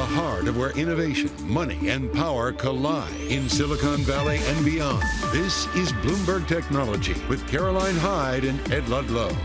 heart of where innovation, money, and power collide in Silicon Valley and beyond. This is Bloomberg Technology with Caroline Hyde and Ed Ludlow.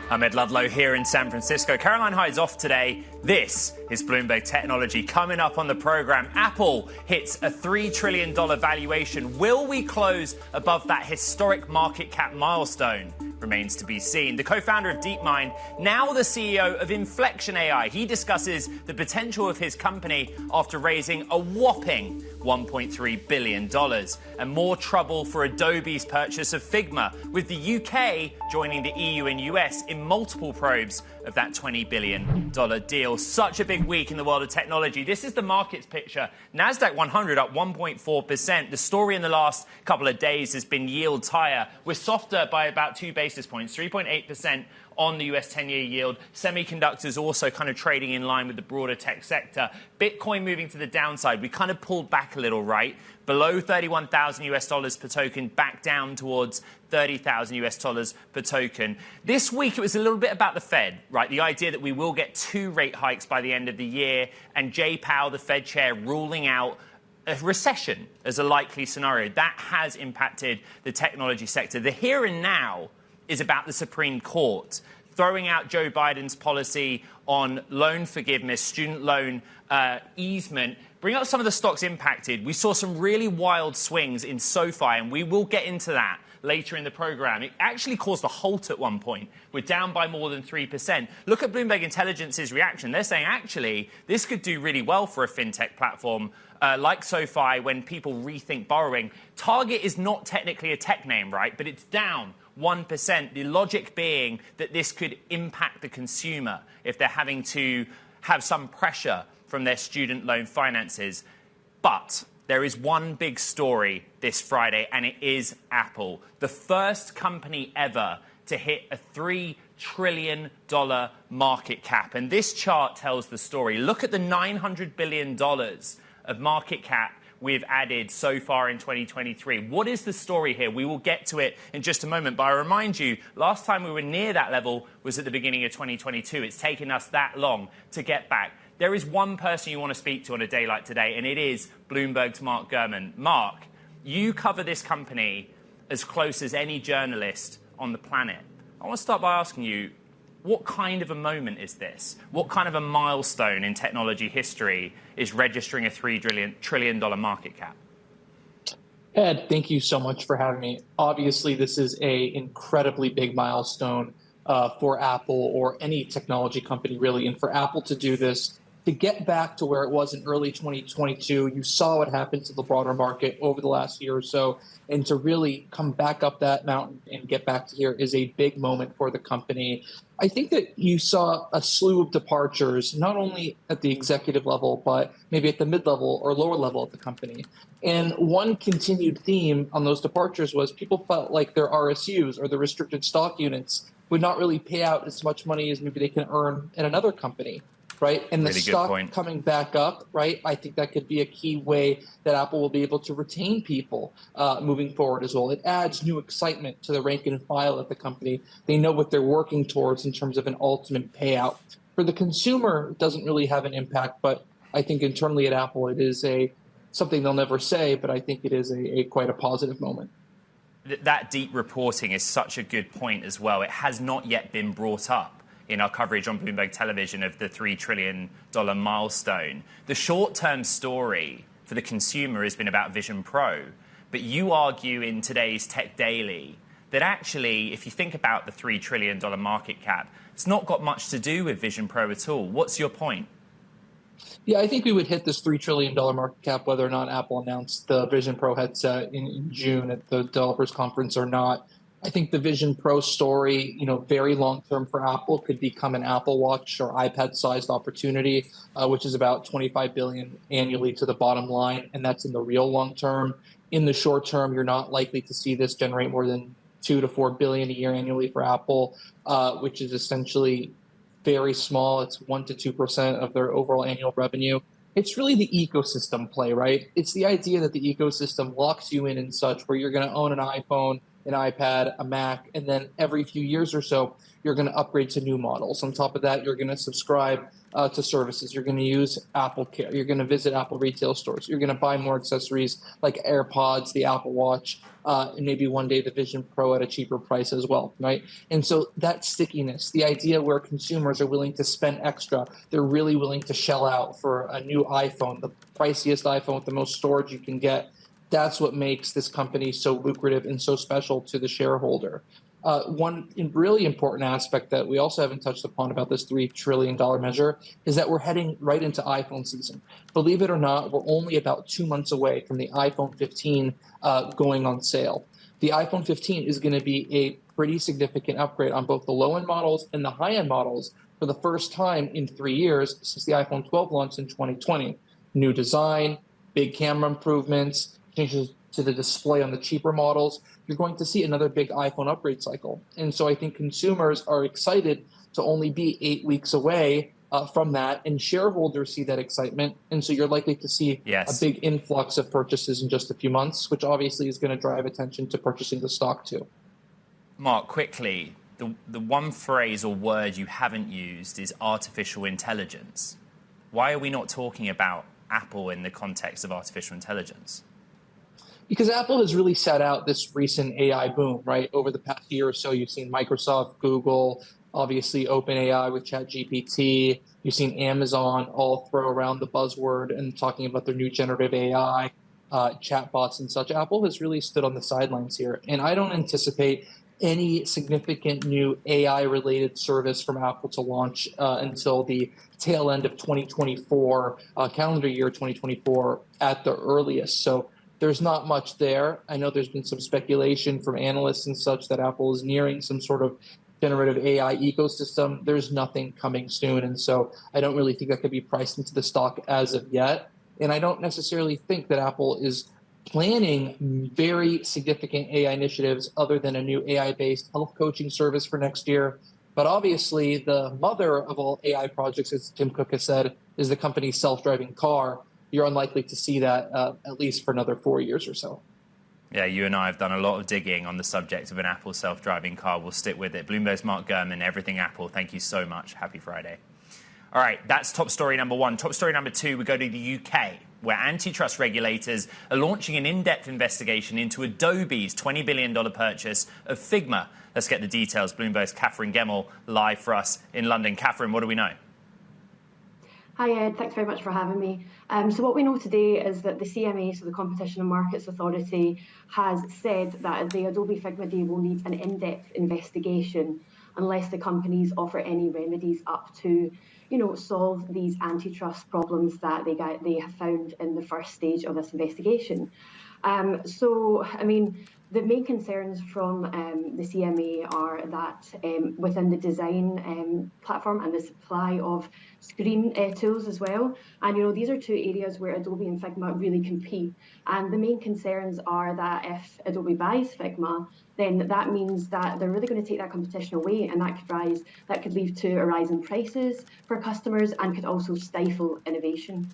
I'm Ed Ludlow here in San Francisco. Caroline Hyde's off today. This is Bloomberg Technology. Coming up on the program, Apple hits a $3 trillion valuation. Will we close above that historic market cap milestone? Remains to be seen. The co-founder of DeepMind, now the CEO of Inflection AI. He discusses the potential of his company after raising a whopping $1.3 billion. And more trouble for Adobe's purchase of Figma, with the UK joining the EU and US in multiple probes of that $20 billion deal. Such a big week in the world of technology. This is the markets picture. NASDAQ 100 up 1.4%. The story in the last couple of days has been yields higher. We're softer by about 2 basis points, 3.8% on the US 10-year yield. Semiconductors also kind of trading in line with the broader tech sector. Bitcoin moving to the downside. We kind of pulled back a little, right? Below 31,000 US dollars per token, back down towards 30,000 US dollars per token. This week, it was a little bit about the Fed, right? The idea that we will get 2 rate hikes by the end of the year, and Jay Powell, the Fed chair, ruling out a recession as a likely scenario. That has impacted the technology sector. The here and now is about the Supreme Court throwing out Joe Biden's policy on loan forgiveness, student loan easement. Bring up some of the stocks impacted. We saw some really wild swings in SoFi, and we will get into that later in the program. It actually caused a halt at one point. We're down by more than 3%. Look at Bloomberg Intelligence's reaction. They're saying, actually, this could do really well for a fintech platform like SoFi when people rethink borrowing. Target is not technically a tech name, right? But it's down 1%. The logic being that this could impact the consumer if they're having to have some pressure from their student loan finances. But there is one big story this Friday, and it is Apple, the first company ever to hit a $3 trillion market cap. And this chart tells the story. Look at the $900 billion of market cap we've added so far in 2023. What is the story here? We will get to it in just a moment. But I remind you, last time we were near that level was at the beginning of 2022. It's taken us that long to get back. There is one person you want to speak to on a day like today, and it is Bloomberg's Mark Gurman. Mark, you cover this company as close as any journalist on the planet. I want to start by asking you, what kind of a moment is this? What kind of a milestone in technology history is registering a $3 trillion market cap? Ed, thank you so much for having me. Obviously, this is an incredibly big milestone for Apple or any technology company, really. And for Apple to do this, to get back to where it was in early 2022, you saw what happened to the broader market over the last year or so. And to really come back up that mountain and get back to here is a big moment for the company. I think that you saw a slew of departures, not only at the executive level, but maybe at the mid-level or lower level of the company. And one continued theme on those departures was people felt like their RSUs or the restricted stock units would not really pay out as much money as maybe they can earn at another company. Right. And the stock coming back up. Right. I think that could be a key way that Apple will be able to retain people moving forward as well. It adds new excitement to the rank and file at the company. They know what they're working towards in terms of an ultimate payout. For the consumer, it doesn't really have an impact. But I think internally at Apple, it is something they'll never say. But I think it is quite a positive moment. That deep reporting is such a good point as well. It has not yet been brought up in our coverage on Bloomberg Television of the $3 trillion milestone. The short-term story for the consumer has been about Vision Pro. But you argue in today's Tech Daily that actually, if you think about the $3 trillion market cap, it's not got much to do with Vision Pro at all. What's your point? Yeah, I think we would hit this $3 trillion market cap whether or not Apple announced the Vision Pro headset in June at the developers conference or not. I think the Vision Pro story, very long-term for Apple could become an Apple Watch or iPad-sized opportunity, which is about $25 billion annually to the bottom line, and that's in the real long-term. In the short term, you're not likely to see this generate more than $2 to $4 billion a year annually for Apple, which is essentially very small. It's 1 to 2% of their overall annual revenue. It's really the ecosystem play, right? It's the idea that the ecosystem locks you in and such, where you're going to own an iPhone, an iPad, a Mac, and then every few years or so, you're going to upgrade to new models. On top of that, you're going to subscribe to services. You're going to use Apple Care. You're going to visit Apple retail stores. You're going to buy more accessories like AirPods, the Apple Watch, and maybe one day the Vision Pro at a cheaper price as well, right? And so that stickiness, the idea where consumers are willing to spend extra, they're really willing to shell out for a new iPhone, the priciest iPhone with the most storage you can get. That's what makes this company so lucrative and so special to the shareholder. One really important aspect that we also haven't touched upon about this $3 trillion measure is that we're heading right into iPhone season. Believe it or not, we're only about 2 months away from the iPhone 15 going on sale. The iPhone 15 is going to be a pretty significant upgrade on both the low-end models and the high-end models for the first time in 3 years since the iPhone 12 launched in 2020. New design, big camera improvements, changes to the display on the cheaper models. You're going to see another big iPhone upgrade cycle. And so I think consumers are excited to only be 8 weeks away from that, and shareholders see that excitement. And so you're likely to see a big influx of purchases in just a few months, which obviously is going to drive attention to purchasing the stock too. Mark, quickly, the one phrase or word you haven't used is artificial intelligence. Why are we not talking about Apple in the context of artificial intelligence? Because Apple has really set out this recent AI boom, right? Over the past year or so, you've seen Microsoft, Google, obviously OpenAI with ChatGPT. You've seen Amazon all throw around the buzzword and talking about their new generative AI, chatbots and such. Apple has really stood on the sidelines here. And I don't anticipate any significant new AI-related service from Apple to launch until the tail end of 2024, calendar year 2024 at the earliest. So there's not much there. I know there's been some speculation from analysts and such that Apple is nearing some sort of generative AI ecosystem. There's nothing coming soon. And so I don't really think that could be priced into the stock as of yet. And I don't necessarily think that Apple is planning very significant AI initiatives other than a new AI-based health coaching service for next year. But obviously, the mother of all AI projects, as Tim Cook has said, is the company's self-driving car. You're unlikely to see that at least for another 4 years or so. Yeah, you and I have done a lot of digging on the subject of an Apple self-driving car. We'll stick with it. Bloomberg's Mark Gurman, everything Apple. Thank you so much. Happy Friday. All right, that's top story number one. Top story number two, we go to the UK, where antitrust regulators are launching an in-depth investigation into Adobe's $20 billion purchase of Figma. Let's get the details. Bloomberg's Catherine Gemmell live for us in London. Catherine, what do we know? Hi, Ed. Thanks very much for having me. So what we know today is that the CMA, so the Competition and Markets Authority, has said that the Adobe Figma deal will need an in-depth investigation unless the companies offer any remedies up to, solve these antitrust problems that they have found in the first stage of this investigation. The main concerns from the CMA are that within the design platform and the supply of screen tools as well. And, these are two areas where Adobe and Figma really compete. And the main concerns are that if Adobe buys Figma, then that means that they're really going to take that competition away, and that could lead to a rise in prices for customers and could also stifle innovation.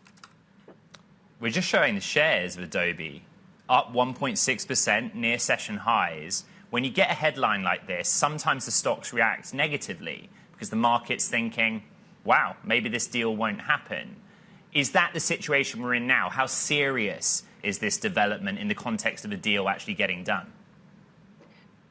We're just showing the shares of Adobe up 1.6%, near session highs. When you get a headline like this, sometimes the stocks react negatively because the market's thinking, wow, maybe this deal won't happen. Is that the situation we're in now? How serious is this development in the context of a deal actually getting done?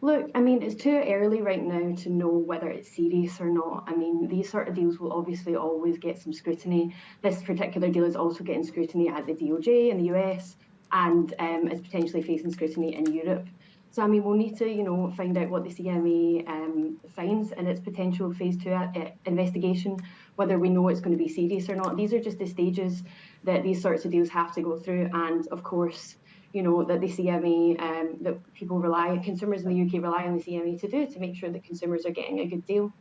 Look, it's too early right now to know whether it's serious or not. These sort of deals will obviously always get some scrutiny. This particular deal is also getting scrutiny at the DOJ in the US, and is potentially facing scrutiny in Europe. So, we'll need to, find out what the CMA finds in its potential phase 2 investigation, whether we know it's going to be serious or not. These are just the stages that these sorts of deals have to go through. And of course, that the CMA, that consumers in the UK rely on the CMA to make sure that consumers are getting a good deal.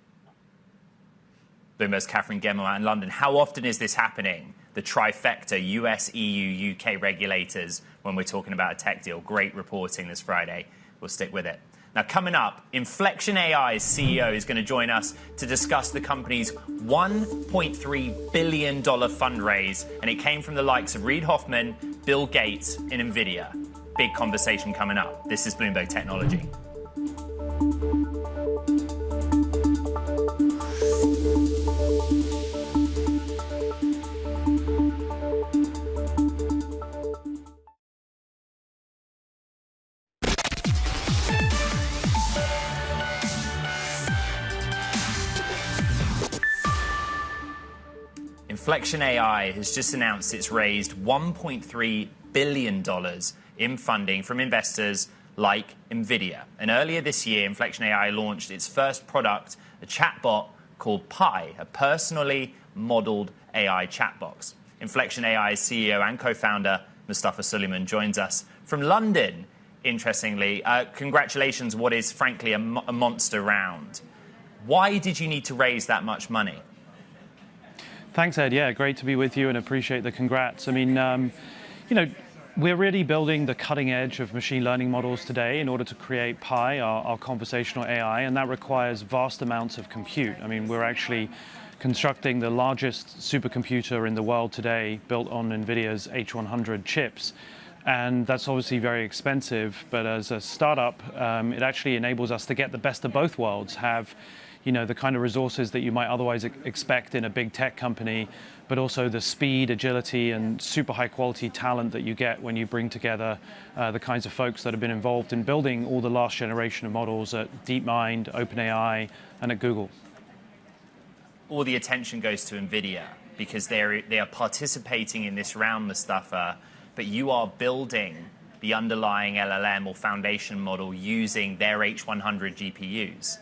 Bloomberg's Catherine Gemmell out in London. How often is this happening? The trifecta, US, EU, UK regulators, when we're talking about a tech deal. Great reporting this Friday. We'll stick with it. Now, coming up, Inflection AI's CEO is going to join us to discuss the company's $1.3 billion fundraise, and it came from the likes of Reid Hoffman, Bill Gates, and NVIDIA. Big conversation coming up. This is Bloomberg Technology. Inflection AI has just announced it's raised $1.3 billion in funding from investors like NVIDIA. And earlier this year, Inflection AI launched its first product, a chatbot called Pi, a personally modeled AI chatbot. Inflection AI's CEO and co-founder, Mustafa Suleiman, joins us from London, interestingly. Congratulations, what is frankly a monster round. Why did you need to raise that much money? Thanks, Ed. Yeah, great to be with you and appreciate the congrats. I mean, we're really building the cutting edge of machine learning models today in order to create Pi, our conversational AI, and that requires vast amounts of compute. I mean, we're actually constructing the largest supercomputer in the world today built on NVIDIA's H100 chips. And that's obviously very expensive, but as a startup, it actually enables us to get the best of both worlds, have the kind of resources that you might otherwise expect in a big tech company, but also the speed, agility, and super high quality talent that you get when you bring together the kinds of folks that have been involved in building all the last generation of models at DeepMind, OpenAI, and at Google. All the attention goes to NVIDIA because they are participating in this round, Mustafa, but you are building the underlying LLM or foundation model using their H100 GPUs.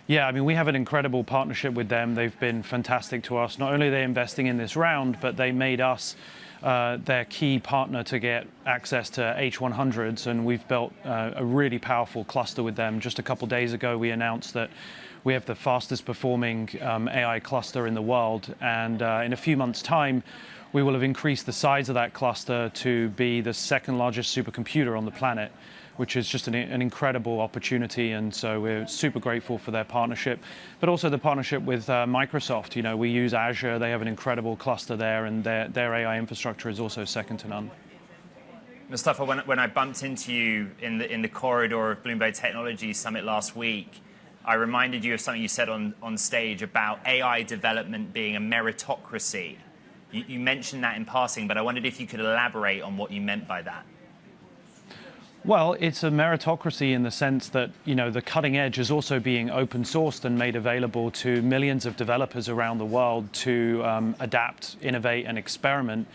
Yeah, I mean, we have an incredible partnership with them. They've been fantastic to us. Not only are they investing in this round, but they made us their key partner to get access to H100s, and we've built a really powerful cluster with them. Just a couple days ago, we announced that we have the fastest performing AI cluster in the world, and in a few months' time, we will have increased the size of that cluster to be the second largest supercomputer on the planet, which is just an incredible opportunity. And so we're super grateful for their partnership, but also the partnership with Microsoft. We use Azure. They have an incredible cluster there, and their AI infrastructure is also second to none. Mustafa, when I bumped into you in the corridor of Bloomberg Technology Summit last week, I reminded you of something you said on stage about AI development being a meritocracy. You mentioned that in passing, but I wondered if you could elaborate on what you meant by that. Well, it's a meritocracy in the sense that, the cutting edge is also being open sourced and made available to millions of developers around the world to adapt, innovate, and experiment.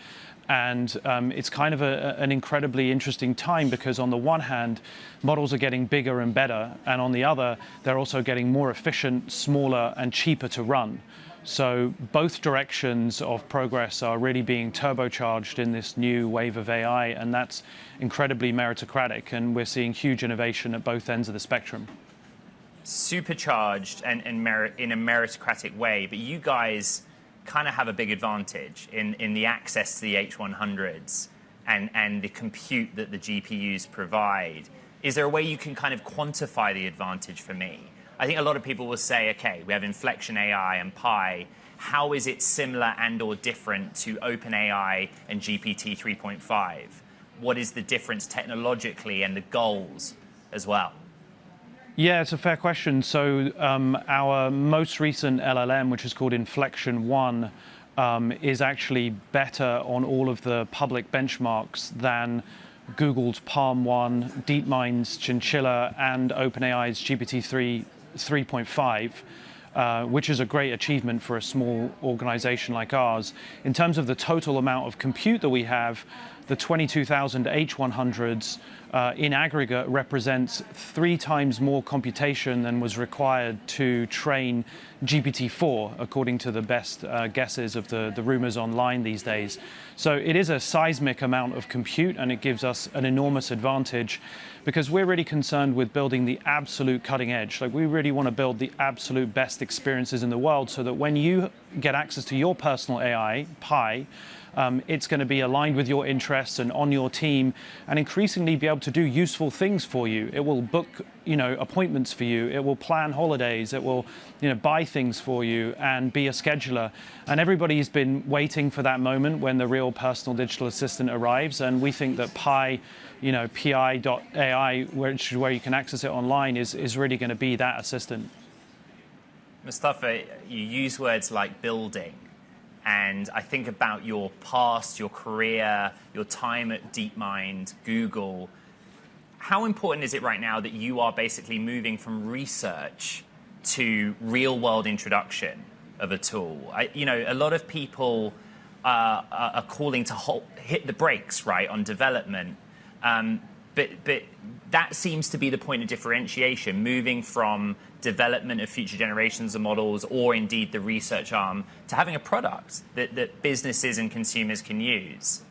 And it's kind of an incredibly interesting time because on the one hand, models are getting bigger and better, and on the other, they're also getting more efficient, smaller, and cheaper to run. So both directions of progress are really being turbocharged in this new wave of AI, and that's incredibly meritocratic, and we're seeing huge innovation at both ends of the spectrum. Supercharged and in a meritocratic way, but you guys kind of have a big advantage in the access to the H100s and the compute that the GPUs provide. Is there a way you can kind of quantify the advantage for me? I think a lot of people will say, okay, we have Inflection AI and Pi. How is it similar and or different to OpenAI and GPT 3.5? What is the difference technologically and the goals as well? Yeah, it's a fair question. So our most recent LLM, which is called Inflection 1, is actually better on all of the public benchmarks than Google's Palm 1, DeepMind's Chinchilla, and OpenAI's GPT 3.5, which is a great achievement for a small organization like ours. In terms of the total amount of compute that we have, the 22,000 H100s in aggregate represents 3 times more computation than was required to train GPT-4, according to the best guesses of the rumors online these days. So it is a seismic amount of compute, and it gives us an enormous advantage because we're really concerned with building the absolute cutting edge. Like, we really want to build the absolute best experiences in the world so that when you get access to your personal AI, Pi, It's going to be aligned with your interests and on your team, and increasingly be able to do useful things for you. It will book, appointments for you. It will plan holidays. It will, buy things for you and be a scheduler. And everybody's been waiting for that moment when the real personal digital assistant arrives. And we think that Pi, pi.ai, which is where you can access it online, is really going to be that assistant. Mustafa, you use words like building, and I think about your past, your career, your time at DeepMind, Google. How important is it right now that you are basically moving from research to real-world introduction of a tool? A lot of people are calling to hit the brakes, right, on development. But that seems to be the point of differentiation, moving from development of future generations of models, or indeed the research arm, to having a product that businesses and consumers can use.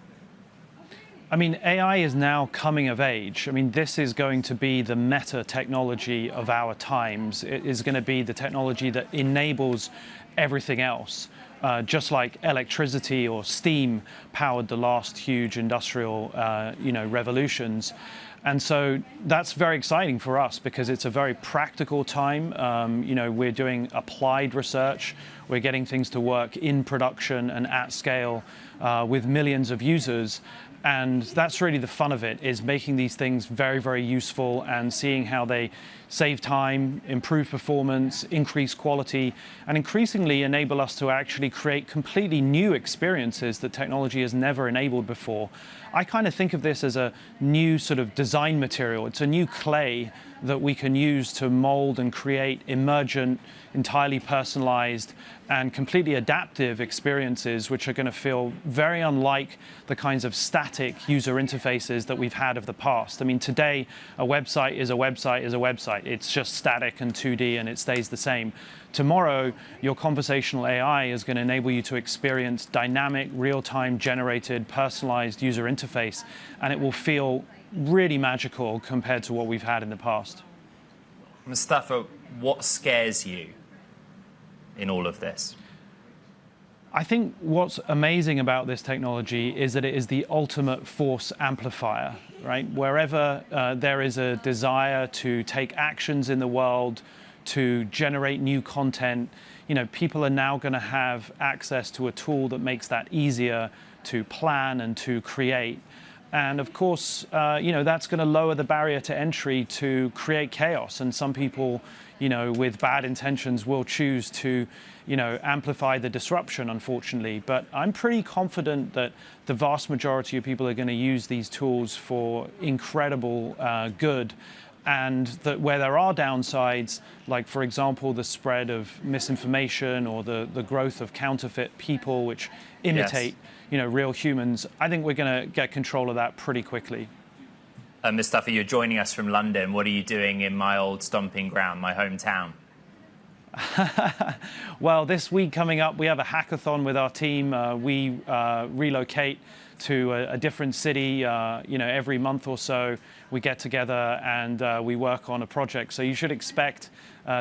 I mean, AI is now coming of age. I mean, this is going to be the meta technology of our times. It is going to be the technology that enables everything else. Just like electricity or steam powered the last huge industrial, revolutions. And so that's very exciting for us because it's a very practical time. We're doing applied research. We're getting things to work in production and at scale with millions of users. And that's really the fun of it, is making these things very, very useful and seeing how they save time, improve performance, increase quality, and increasingly enable us to actually create completely new experiences that technology has never enabled before. I kind of think of this as a new sort of design material. It's a new clay that we can use to mold and create emergent, entirely personalized, and completely adaptive experiences, which are going to feel very unlike the kinds of static user interfaces that we've had of the past. I mean, today, a website is a website is a website. It's just static and 2D, and it stays the same. Tomorrow, your conversational AI is going to enable you to experience dynamic, real-time generated, personalized user interface, and it will feel really magical compared to what we've had in the past. Mustafa, what scares you in all of this? I think what's amazing about this technology is that it is the ultimate force amplifier, right? Wherever there is a desire to take actions in the world, to generate new content, people are now going to have access to a tool that makes that easier to plan and to create. And of course, that's going to lower the barrier to entry to create chaos. And some people, with bad intentions will choose to, amplify the disruption, unfortunately. But I'm pretty confident that the vast majority of people are going to use these tools for incredible good. And that where there are downsides, like, for example, the spread of misinformation or the growth of counterfeit people which imitate real humans, I think we're going to get control of that pretty quickly. Mustafa, you're joining us from London. What are you doing in my old stomping ground, my hometown? Well, this week coming up, we have a hackathon with our team. We relocate to a different city, every month or so. We get together and we work on a project. So you should expect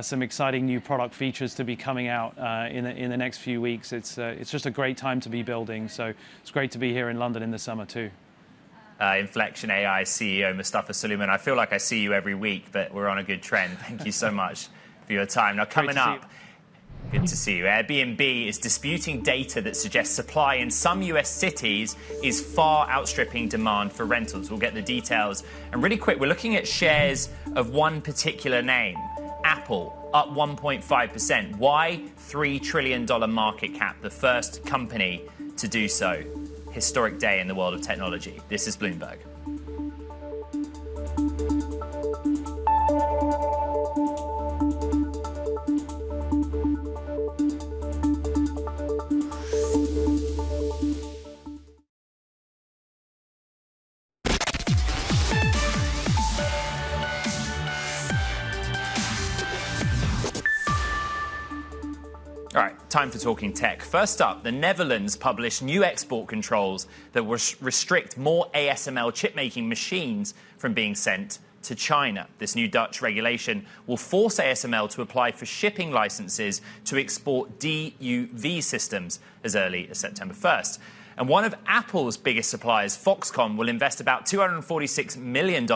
some exciting new product features to be coming out in the next few weeks. It's just a great time to be building. So it's great to be here in London in the summer too. Inflection AI CEO Mustafa Suleiman. I feel like I see you every week, but we're on a good trend. Thank you so much for your time. Now, coming up, good to see you. Airbnb is disputing data that suggests supply in some US cities is far outstripping demand for rentals. We'll get the details. And really quick, we're looking at shares of one particular name, Apple, up 1.5%. Why? $3 trillion market cap, the first company to do so. Historic day in the world of technology. This is Bloomberg. All right, time for talking tech. First up, the Netherlands published new export controls that will restrict more ASML chip-making machines from being sent to China. This new Dutch regulation will force ASML to apply for shipping licenses to export DUV systems as early as September 1st. And one of Apple's biggest suppliers, Foxconn, will invest about $246 million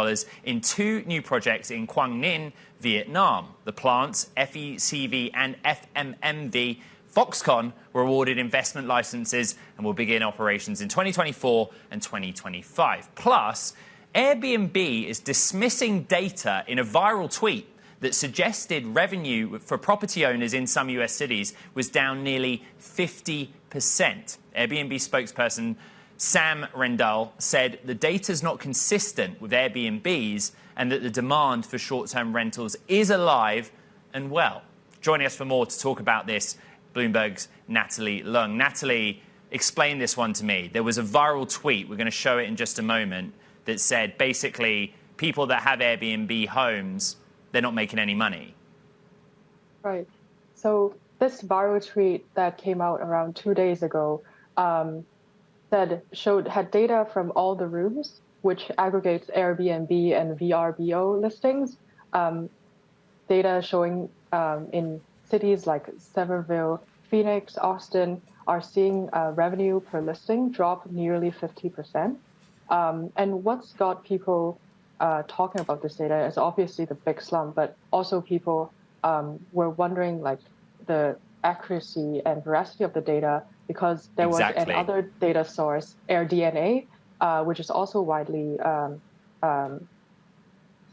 in 2 new projects in Quang Ninh, Vietnam. The plants, FECV and FMMV, Foxconn were awarded investment licenses and will begin operations in 2024 and 2025. Plus, Airbnb is dismissing data in a viral tweet that suggested revenue for property owners in some US cities was down nearly 50%. Airbnb spokesperson Sam Rendell said the data is not consistent with Airbnb's and that the demand for short-term rentals is alive and well. Joining us for more to talk about this, Bloomberg's Natalie Lung. Natalie, explain this one to me. There was a viral tweet, we're going to show it in just a moment, that said basically people that have Airbnb homes, they're not making any money. Right. So this viral tweet that came out around 2 days ago had data from all the rooms, which aggregates Airbnb and VRBO listings, data showing in cities like Sevierville, Phoenix, Austin are seeing revenue per listing drop nearly 50%. And what's got people talking about this data is obviously the big slump, but also people were wondering like the accuracy and veracity of the data because there was another data source, AirDNA, which is also widely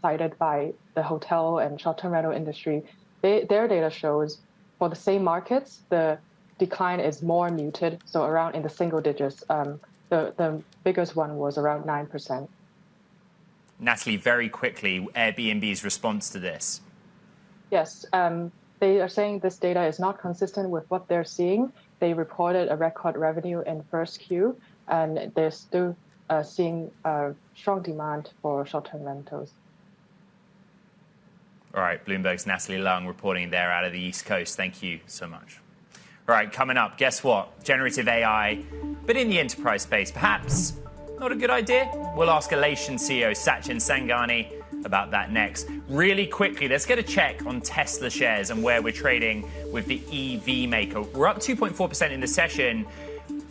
cited by the hotel and short-term rental industry. Their data shows for the same markets, the decline is more muted, so around in the single digits. The biggest one was around 9%. Natalie, very quickly, Airbnb's response to this. Yes, they are saying this data is not consistent with what they're seeing. They reported a record revenue in first Q, and they're still seeing strong demand for short-term rentals. All right, Bloomberg's Natalie Lung reporting there out of the East Coast. Thank you so much. All right, coming up, guess what? Generative AI, but in the enterprise space, perhaps not a good idea? We'll ask Elation CEO Sachin Sangani about that next. Really quickly, let's get a check on Tesla shares and where we're trading with the EV maker. We're up 2.4% in the session.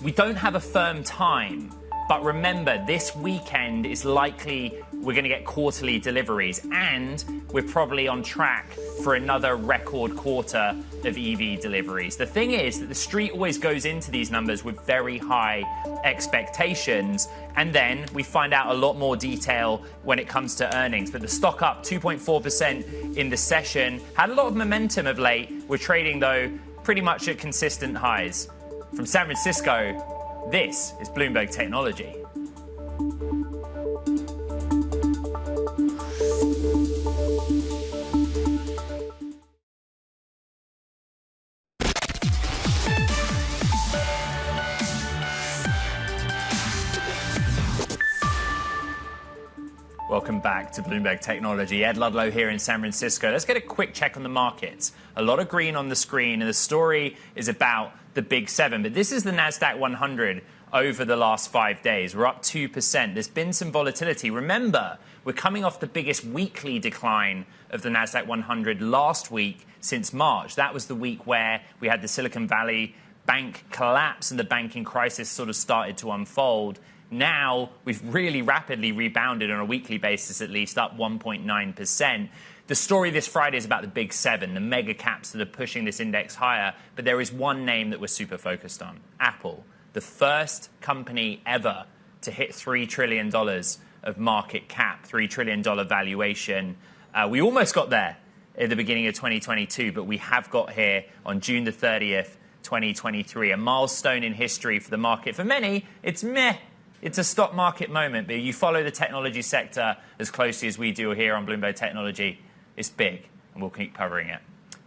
We don't have a firm time, but remember, this weekend is likely we're going to get quarterly deliveries, and we're probably on track for another record quarter of EV deliveries. The thing is that the street always goes into these numbers with very high expectations, and then we find out a lot more detail when it comes to earnings. But the stock up 2.4% in the session, had a lot of momentum of late. We're trading, though, pretty much at consistent highs. From San Francisco, this is Bloomberg Technology. Welcome back to Bloomberg Technology. Ed Ludlow here in San Francisco. Let's get a quick check on the markets. A lot of green on the screen, and the story is about the Big Seven. But this is the NASDAQ 100 over the last 5 days. We're up 2%. There's been some volatility. Remember, we're coming off the biggest weekly decline of the NASDAQ 100 last week since March. That was the week where we had the Silicon Valley Bank collapse and the banking crisis sort of started to unfold. Now, we've really rapidly rebounded on a weekly basis, at least up 1.9%. The story this Friday is about the Big Seven, the mega caps that are pushing this index higher. But there is one name that we're super focused on, Apple, the first company ever to hit $3 trillion of market cap, $3 trillion valuation. We almost got there at the beginning of 2022, but we have got here on June the 30th, 2023, a milestone in history for the market. For many, it's meh. It's a stock market moment, but you follow the technology sector as closely as we do here on Bloomberg Technology. It's big, and we'll keep covering it.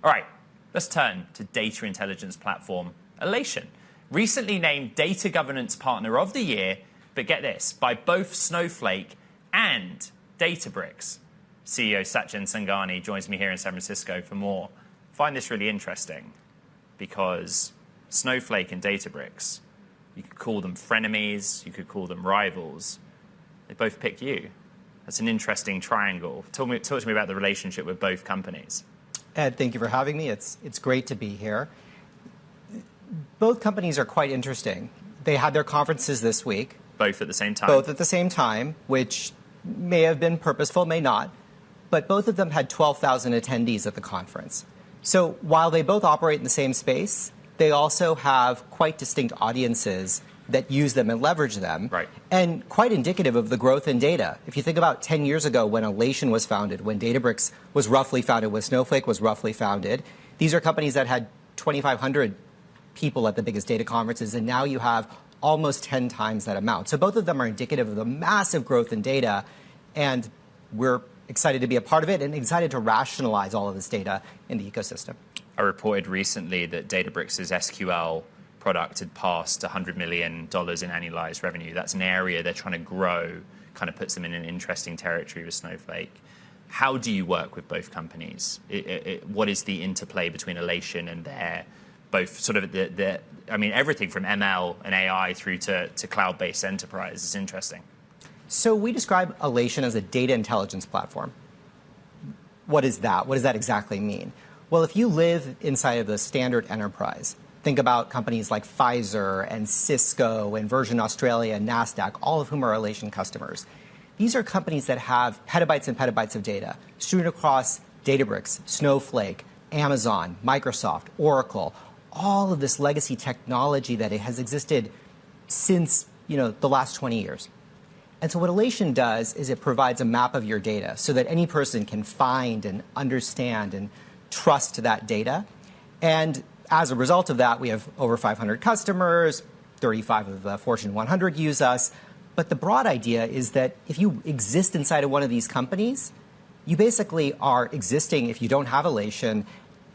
All right, let's turn to data intelligence platform Elation. Recently named Data Governance Partner of the Year, but get this, by both Snowflake and Databricks. CEO Sachin Sangani joins me here in San Francisco for more. I find this really interesting because Snowflake and Databricks, you could call them frenemies, you could call them rivals. They both pick you. That's an interesting triangle. Talk to me about the relationship with both companies. Ed, thank you for having me. It's great to be here. Both companies are quite interesting. They had their conferences this week. Both at the same time? Both at the same time, which may have been purposeful, may not. But both of them had 12,000 attendees at the conference. So while they both operate in the same space, they also have quite distinct audiences that use them and leverage them. Right. And quite indicative of the growth in data. If you think about 10 years ago when Elation was founded, when Databricks was roughly founded, when Snowflake was roughly founded, these are companies that had 2,500 people at the biggest data conferences, and now you have almost 10 times that amount. So both of them are indicative of the massive growth in data, and we're excited to be a part of it and excited to rationalize all of this data in the ecosystem. I reported recently that Databricks' SQL product had passed $100 million in annualized revenue. That's an area they're trying to grow, kind of puts them in an interesting territory with Snowflake. How do you work with both companies? What is the interplay between Elation and their both sort of everything from ML and AI through to cloud-based enterprise is interesting. So we describe Elation as a data intelligence platform. What is that? What does that exactly mean? Well, if you live inside of the standard enterprise, think about companies like Pfizer and Cisco and Virgin Australia and NASDAQ, all of whom are Elation customers. These are companies that have petabytes and petabytes of data strewn across Databricks, Snowflake, Amazon, Microsoft, Oracle, all of this legacy technology that it has existed since the last 20 years. And so what Elation does is it provides a map of your data so that any person can find and understand and trust that data. And as a result of that, we have over 500 customers, 35 of the Fortune 100 use us. But the broad idea is that if you exist inside of one of these companies, you basically are existing, if you don't have Elation,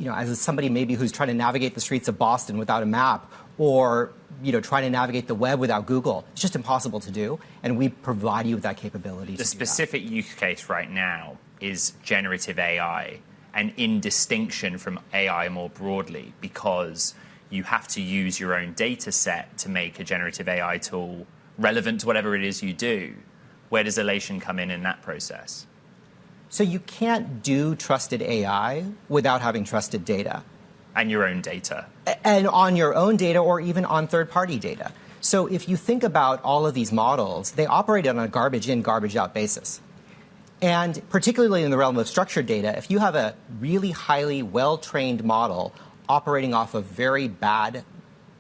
as somebody maybe who's trying to navigate the streets of Boston without a map, or trying to navigate the web without Google. It's just impossible to do, and we provide you with that capability. The specific use case right now is generative AI, and in distinction from AI more broadly, because you have to use your own data set to make a generative AI tool relevant to whatever it is you do. Where does Elation come in that process? So you can't do trusted AI without having trusted data. And your own data. And on your own data or even on third-party data. So if you think about all of these models, they operate on a garbage in, garbage out basis. And particularly in the realm of structured data, if you have a really highly well-trained model operating off of very bad,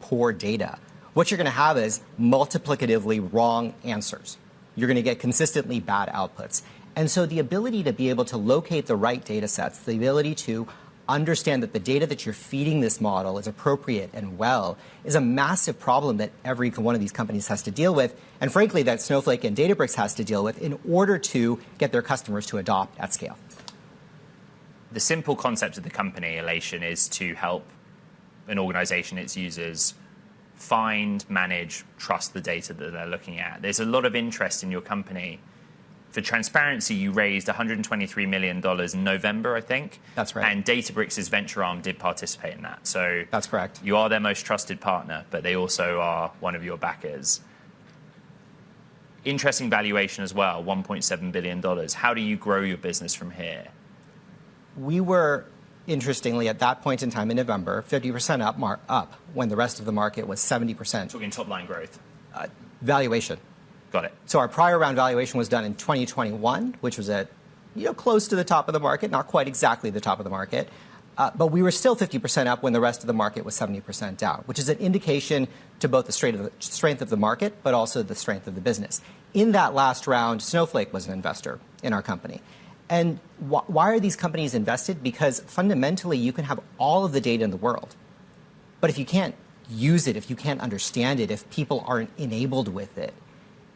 poor data, what you're going to have is multiplicatively wrong answers. You're going to get consistently bad outputs. And so the ability to be able to locate the right data sets, the ability to understand that the data that you're feeding this model is appropriate and well, is a massive problem that every one of these companies has to deal with, and frankly, that Snowflake and Databricks has to deal with in order to get their customers to adopt at scale. The simple concept of the company, Elation, is to help an organization, its users, find, manage, trust the data that they're looking at. There's a lot of interest in your company. For transparency, you raised $123 million in November, I think. That's right. And Databricks' venture arm did participate in that. So that's correct. You are their most trusted partner, but they also are one of your backers. Interesting valuation as well, $1.7 billion. How do you grow your business from here? We were, interestingly, at that point in time in November, 50% up when the rest of the market was 70%. Talking top-line growth. Valuation. Got it. So our prior round valuation was done in 2021, which was at close to the top of the market, not quite exactly the top of the market. But we were still 50% up when the rest of the market was 70% down, which is an indication to both the strength of the market, but also the strength of the business. In that last round, Snowflake was an investor in our company. And why are these companies invested? Because fundamentally, you can have all of the data in the world. But if you can't use it, if you can't understand it, if people aren't enabled with it,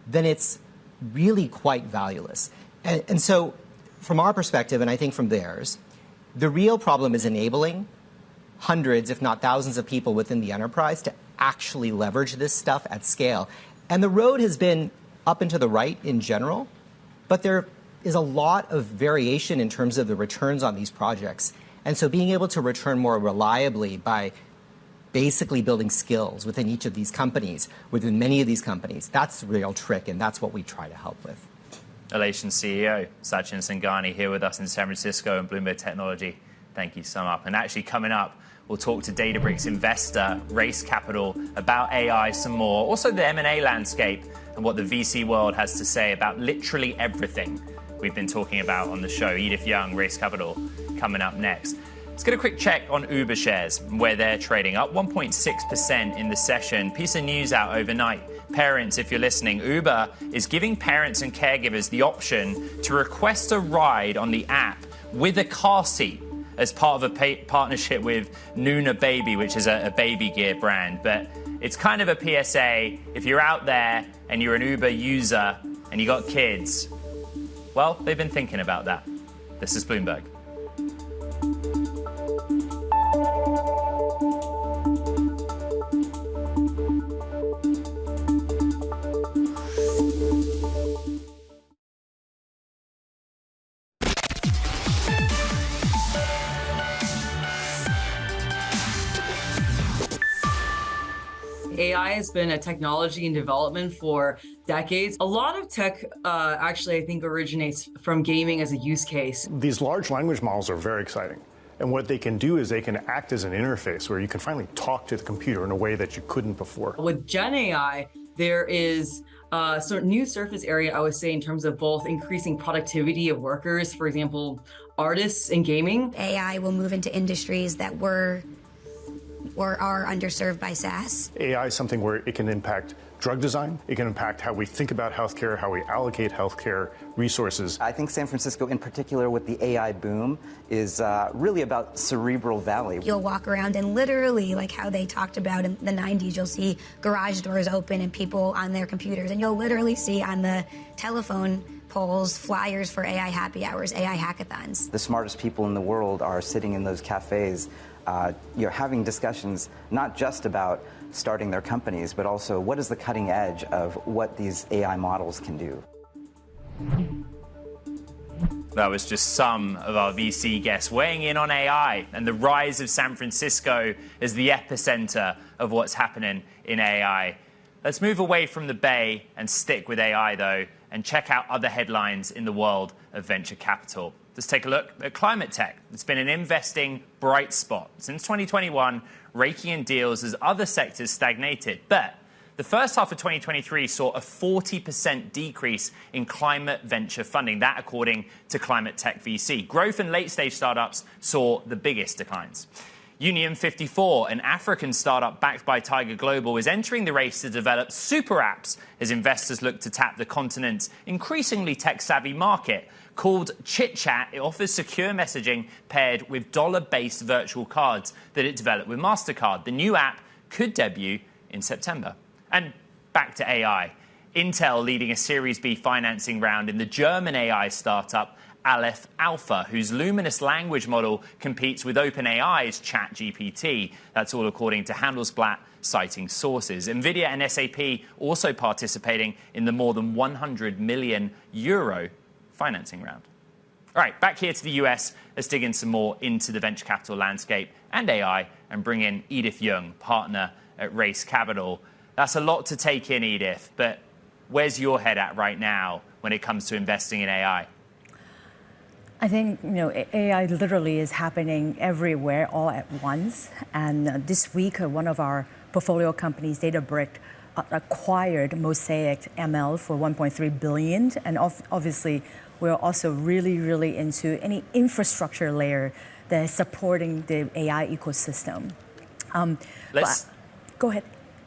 then it's really quite valueless. And so from our perspective, and I think from theirs, the real problem is enabling hundreds, if not thousands of people within the enterprise to actually leverage this stuff at scale. And the road has been up and to the right in general, but there is a lot of variation in terms of the returns on these projects. And so being able to return more reliably by basically building skills within each of these companies, within many of these companies, that's the real trick, and that's what we try to help with. Elation CEO Sachin Sanghani here with us in San Francisco and Bloomberg Technology. Thank you so much. And actually coming up, We'll talk to Databricks investor Race Capital about AI some more. Also the M&A landscape and what the VC world has to say about literally everything we've been talking about on the show. Edith Young, Race Capital, coming up next. Let's get a quick check on Uber shares, where they're trading up 1.6% in the session. Piece of news out overnight. Parents, if you're listening, Uber is giving parents and caregivers the option to request a ride on the app with a car seat as part of a partnership with Nuna Baby, which is a baby gear brand. But it's kind of a PSA. If you're out there and you're an Uber user and you got kids, well, they've been thinking about that. This is Bloomberg. AI has been a technology in development for decades. A lot of tech actually, I think, originates from gaming as a use case. These large language models are very exciting. And what they can do is they can act as an interface where you can finally talk to the computer in a way that you couldn't before. With Gen AI, there is a sort of new surface area, I would say, in terms of both increasing productivity of workers, for example, artists in gaming. AI will move into industries that were or are underserved by SaaS. AI is something where it can impact drug design. It can impact how we think about healthcare, how we allocate healthcare resources. I think San Francisco, in particular, with the AI boom, is really about Cerebral Valley. You'll walk around and literally, like how they talked about in the 90s, you'll see garage doors open and people on their computers, and you'll literally see on the telephone poles flyers for AI happy hours, AI hackathons. The smartest people in the world are sitting in those cafes, having discussions not just about starting their companies, but also what is the cutting edge of what these AI models can do. That was just some of our VC guests weighing in on AI and the rise of San Francisco as the epicenter of what's happening in AI. Let's move away from the Bay and stick with AI, though, and check out other headlines in the world of venture capital. Let's take a look at climate tech. It's been an investing bright spot. Since 2021, raking in deals as other sectors stagnated. But the first half of 2023 saw a 40% decrease in climate venture funding. That according to Climate Tech VC. Growth and late-stage startups saw the biggest declines. Union 54, an African startup backed by Tiger Global, is entering the race to develop super apps as investors look to tap the continent's increasingly tech-savvy market. Called ChitChat, it offers secure messaging paired with dollar-based virtual cards that it developed with MasterCard. The new app could debut in September. And back to AI. Intel leading a Series B financing round in the German AI startup Aleph Alpha, whose Luminous language model competes with OpenAI's ChatGPT. That's all according to Handelsblatt, citing sources. Nvidia and SAP also participating in the more than €100 million financing round. All right, back here to the US. Let's dig in some more into the venture capital landscape and AI and bring in Edith Young, partner at Race Capital. That's a lot to take in, Edith, but where's your head at right now when it comes to investing in AI? I think AI literally is happening everywhere all at once. And this week, one of our portfolio companies, Databricks, acquired Mosaic ML for $1.3 billion. And obviously, we're also really, really into any infrastructure layer that is supporting the AI ecosystem. Go ahead.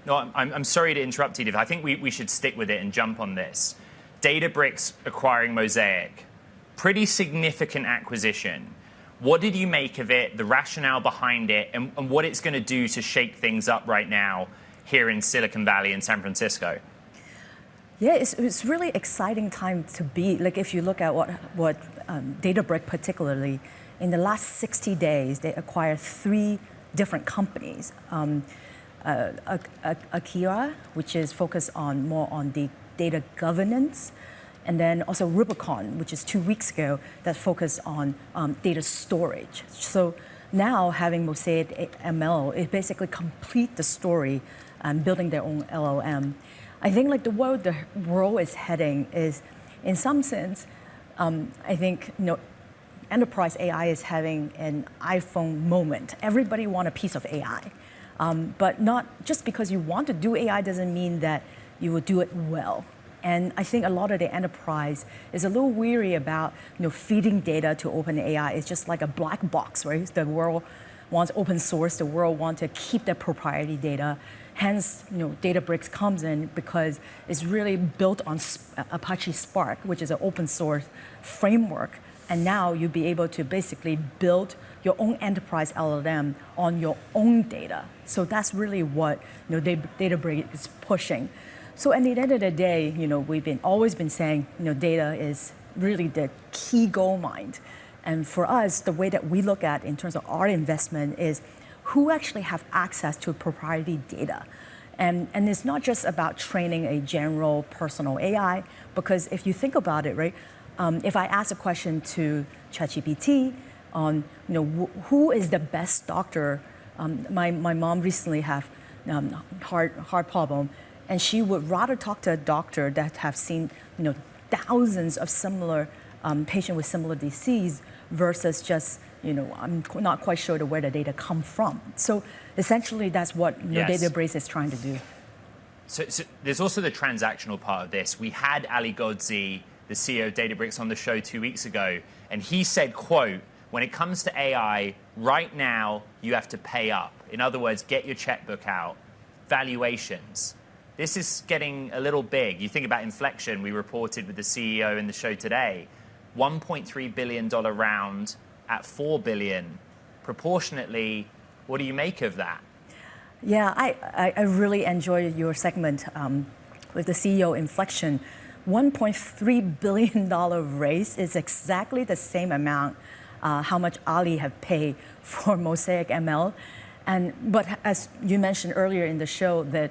No, I'm sorry to interrupt, Edith. I think we should stick with it and jump on this. Databricks acquiring Mosaic, pretty significant acquisition. What did you make of it, the rationale behind it, and what it's going to do to shake things up right now here in Silicon Valley and San Francisco? Yeah, it's really exciting time to be. Like if you look at what Databricks particularly, in the last 60 days, they acquired 3 different companies. Akira, which is focused more on the data governance, and then also Rubicon, which is 2 weeks ago, that focused on data storage. So now having Mosaic ML, it basically complete the story and building their own LLM. I think like the world is heading is, in some sense, I think enterprise AI is having an iPhone moment. Everybody wants a piece of AI. But not just because you want to do AI doesn't mean that you will do it well. And I think a lot of the enterprise is a little weary about feeding data to OpenAI. It's just like a black box, right? The world wants open source. The world wants to keep their proprietary data. Hence, Databricks comes in because it's really built on Apache Spark, which is an open source framework. And now you'll be able to basically build your own enterprise LLM on your own data. So that's really what Databricks is pushing. So at the end of the day, we've always been saying, data is really the key gold mine. And for us, the way that we look at in terms of our investment is who actually have access to proprietary data. And it's not just about training a general personal AI, because if you think about it, right, if I ask a question to ChatGPT on, who is the best doctor, my mom recently have heart problem, and she would rather talk to a doctor that have seen, thousands of similar patients with similar disease versus just, I'm not quite sure where the data come from. So essentially, that's what Databricks is trying to do. So there's also the transactional part of this. We had Ali Ghodsi, the CEO of Databricks, on the show 2 weeks ago, and he said, quote, when it comes to AI, right now, you have to pay up. In other words, get your checkbook out. Valuations. This is getting a little big. You think about Inflection, we reported with the CEO in the show today, $1.3 billion round at $4 billion. Proportionately, what do you make of that? Yeah, I really enjoyed your segment with the CEO Inflection. $1.3 billion raise is exactly the same amount how much Ali have paid for Mosaic ML. But as you mentioned earlier in the show, that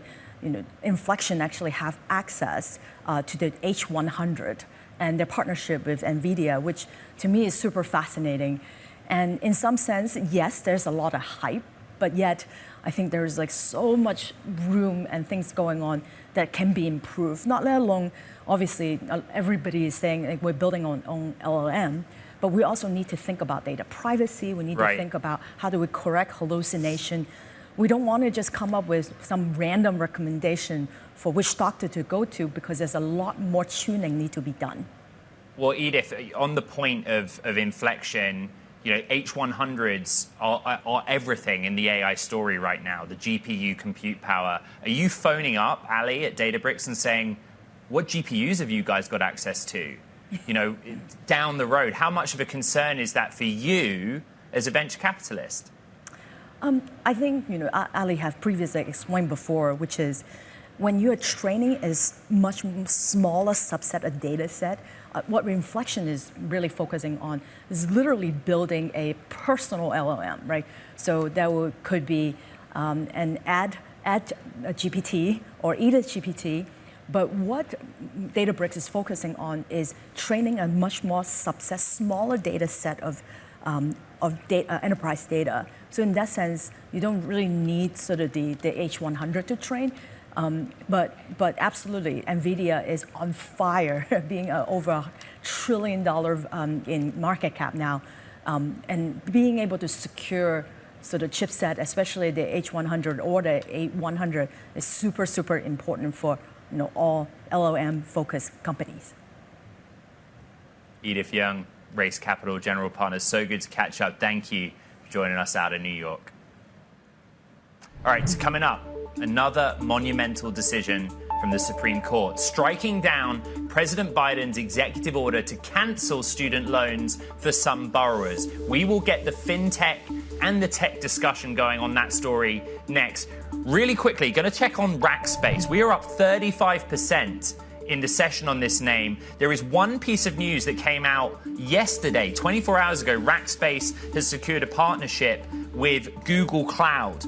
Inflection actually have access to the H100 and their partnership with NVIDIA, which to me is super fascinating. And in some sense, yes, there's a lot of hype, but yet I think there's so much room and things going on that can be improved. Not let alone, obviously, everybody is saying we're building on LLM, but we also need to think about data privacy. We need to think about how do we correct hallucination. We don't want to just come up with some random recommendation for which doctor to go to, because there's a lot more tuning need to be done. Well, Edith, on the point of Inflection, H100s are everything in the AI story right now, the GPU compute power. Are you phoning up Ali at Databricks and saying, what GPUs have you guys got access to? Down the road, how much of a concern is that for you as a venture capitalist? I think, Ali have previously explained before, which is when you're training a much smaller subset of data set, what Inflection is really focusing on is literally building a personal LLM, right? So that could be an add a GPT or eat a GPT. But what Databricks is focusing on is training a much more subset, smaller data set of enterprise data. So in that sense, you don't really need sort of the H100 to train. But absolutely, NVIDIA is on fire, being over $1 trillion in market cap now. And being able to secure sort of chipset, especially the H100 or the A100, is super, super important for all LLM-focused companies. Edith Young, Race Capital General Partners, so good to catch up. Thank you for joining us out of New York. All right, so coming up, another monumental decision from the Supreme Court, striking down President Biden's executive order to cancel student loans for some borrowers. We will get the fintech and the tech discussion going on that story next. Really quickly, going to check on Rackspace. We are up 35% in the session on this name. There is one piece of news that came out yesterday, 24 hours ago. Rackspace has secured a partnership with Google Cloud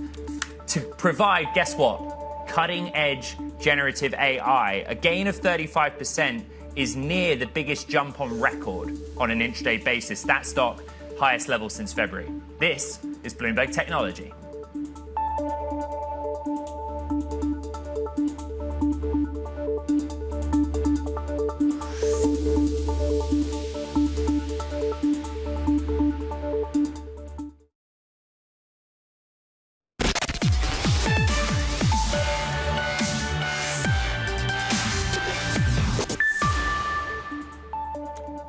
to provide, guess what, cutting-edge generative AI. A gain of 35% is near the biggest jump on record on an intraday basis. That stock, highest level since February. This is Bloomberg Technology.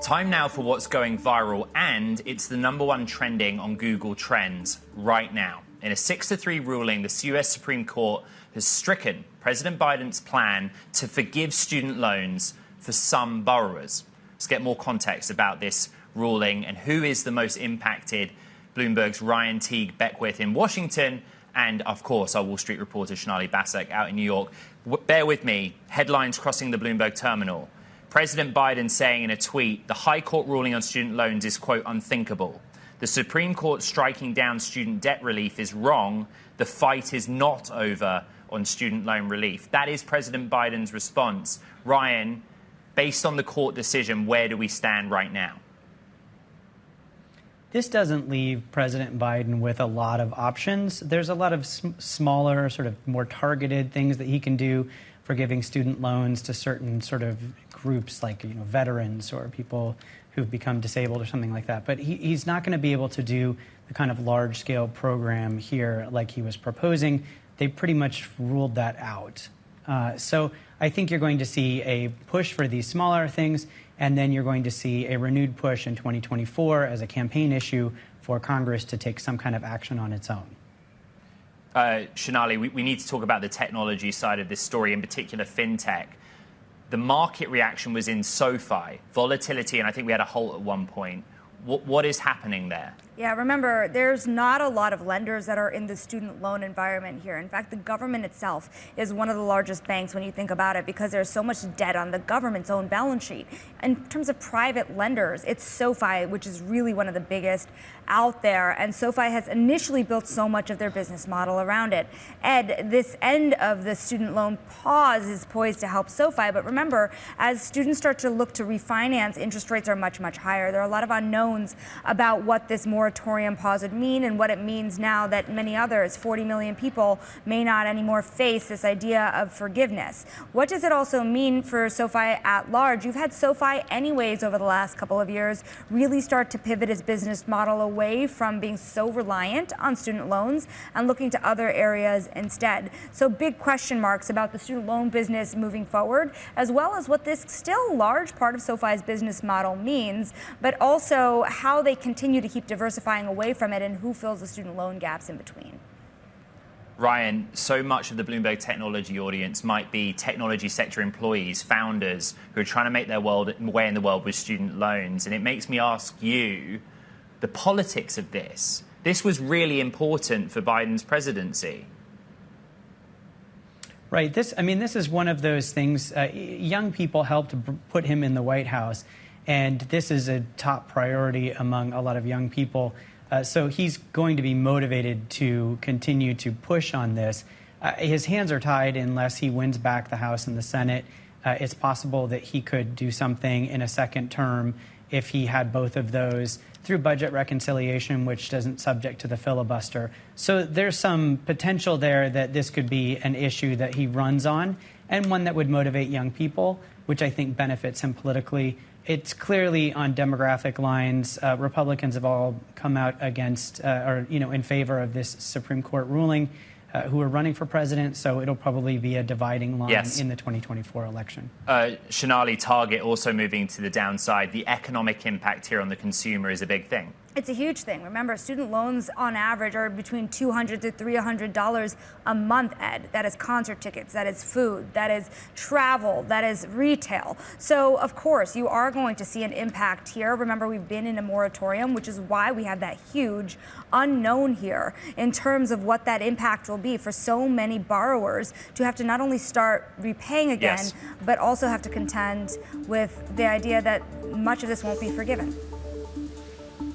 Time now for what's going viral, and it's the #1 trending on Google Trends right now. In a 6-3 ruling, the US Supreme Court has stricken President Biden's plan to forgive student loans for some borrowers. Let's get more context about this ruling and who is the most impacted. Bloomberg's Ryan Teague Beckwith in Washington, and of course our Wall Street reporter Sonali Basak out in New York. Bear with me, headlines crossing the Bloomberg terminal. President Biden saying in a tweet, the High Court ruling on student loans is, quote, unthinkable. The Supreme Court striking down student debt relief is wrong. The fight is not over on student loan relief. That is President Biden's response. Ryan, based on the court decision, where do we stand right now? This doesn't leave President Biden with a lot of options. There's a lot of smaller, sort of more targeted things that he can do for giving student loans to certain sort of groups like, veterans or people who've become disabled or something like that. But he's not going to be able to do the kind of large-scale program here like he was proposing. They pretty much ruled that out. So I think you're going to see a push for these smaller things, and then you're going to see a renewed push in 2024 as a campaign issue for Congress to take some kind of action on its own. Sonali, we need to talk about the technology side of this story, in particular fintech. The market reaction was in Sofi, Volatility, and I think we had a halt at one point. What is happening there? Yeah, remember, there's not a lot of lenders that are in the student loan environment here. In fact, the government itself is one of the largest banks when you think about it, because there's so much debt on the government's own balance sheet. In terms of private lenders, it's Sofi, which is really one of the biggest out there. And Sofi has initially built so much of their business model around it. Ed, this end of the student loan pause is poised to help Sofi. But remember, as students start to look to refinance, interest rates are much, much higher. There are a lot of unknowns about what this moratorium pause would mean and what it means now that many others, 40 million people, may not anymore face this idea of forgiveness. What does it also mean for Sofi at large? You've had Sofi anyways over the last couple of years really start to pivot its business model away from being so reliant on student loans and looking to other areas instead. So big question marks about the student loan business moving forward, as well as what this still large part of Sofi's business model means, but also how they continue to keep diversifying away from it and who fills the student loan gaps in between. Ryan, so much of the Bloomberg Technology audience might be technology sector employees, founders who are trying to make their way in the world with student loans. And it makes me ask you, the politics of this. This was really important for Biden's presidency. Right. This is one of those things. Young people helped put him in the White House, and this is a top priority among a lot of young people. So he's going to be motivated to continue to push on this. His hands are tied unless he wins back the House and the Senate. It's possible that he could do something in a second term if he had both of those through budget reconciliation, which doesn't subject to the filibuster. So there's some potential there that this could be an issue that he runs on, and one that would motivate young people, which I think benefits him politically. It's clearly on demographic lines. Republicans have all come out against in favor of this Supreme Court ruling, who are running for president. So it'll probably be a dividing line in the 2024 election. Sonali, Target also moving to the downside. The economic impact here on the consumer is a big thing. It's a huge thing. Remember, student loans on average are between $200 to $300 a month, Ed. That is concert tickets, that is food, that is travel, that is retail. So, of course, you are going to see an impact here. Remember, we've been in a moratorium, which is why we have that huge unknown here in terms of what that impact will be for so many borrowers to have to not only start repaying again, but also have to contend with the idea that much of this won't be forgiven.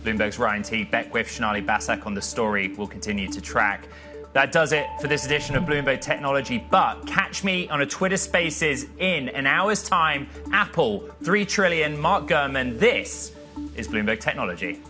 Bloomberg's Ryan Teague, Beckwith, Sonali Basak on the story. We'll continue to track. That does it for this edition of Bloomberg Technology. But catch me on a Twitter Spaces in an hour's time. Apple, $3 trillion, Mark Gurman. This is Bloomberg Technology.